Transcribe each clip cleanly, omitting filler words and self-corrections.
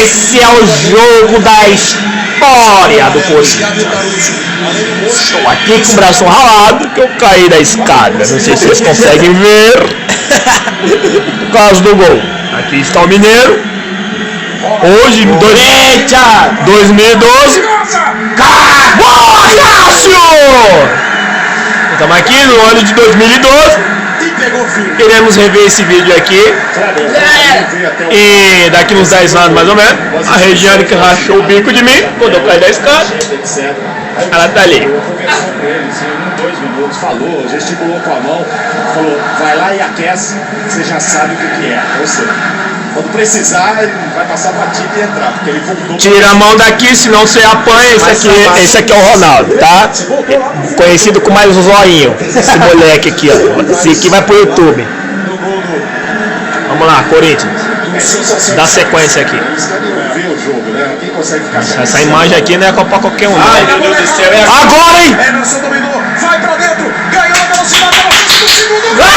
Esse é o jogo da história do Corinthians. Estou aqui com o braço ralado que eu caí da escada. Não sei se vocês conseguem ver. Por causa do gol. Aqui está o Mineiro. Hoje, 2012. Boa, Cássio! Estamos aqui no ano de 2012. Queremos rever esse vídeo aqui. E daqui uns 10 anos mais ou menos, a Regiane que rachou o bico de mim quando eu caí da escada. Ela tá ali. Falou, gesticulou com a mão, falou, vai lá e aquece, você já sabe o que é. Ou seja, quando precisar, ele vai passar batida e entrar, porque ele voltou. Tira a mão daqui, senão você apanha. Esse aqui é o Ronaldo, tá? Conhecido com mais um zoinho. Esse moleque aqui, ó. Esse aqui vai pro YouTube. Vamos lá, Corinthians. Dá sequência aqui. Essa imagem aqui não é pra qualquer um. Ai, meu Deus do céu, é agora, hein? Emerson dominou, vai pra dentro, ganhou a velocidade, no segundo gol.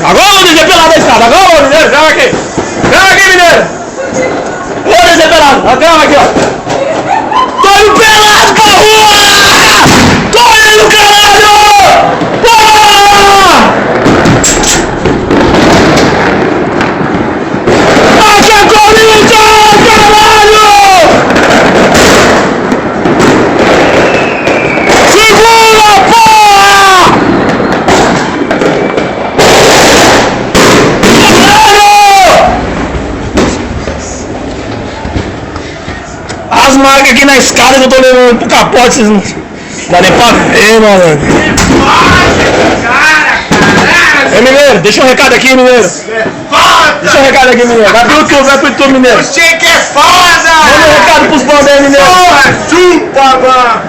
Agora eu vou descer pelado da escada. Agora eu vou, Mineiro. Calma aqui. Calma aqui, Mineiro. Eu vou descer pelado. Calma aqui, ó. Tô indo pelado pra rua! Tô indo, caralho! Porra! Aqui é Corinthians, caralho! Segura, porra! As marcas aqui na escada que eu tô levando pro capote, vocês não dá nem pra ver, mano. Ei, Mineiro, deixa um recado aqui, Mineiro. Deixa um recado aqui, Mineiro. Vai pro YouTube, Mineiro. Você que é foda! Manda um recado pros bandeiros, Mineiro. Chupa, mano!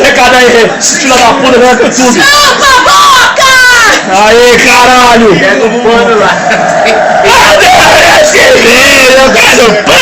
Recado aí, filha da puta, vai pro YouTube. Chupa a boca! Aí, caralho. Pega o pano lá. Eu quero pão!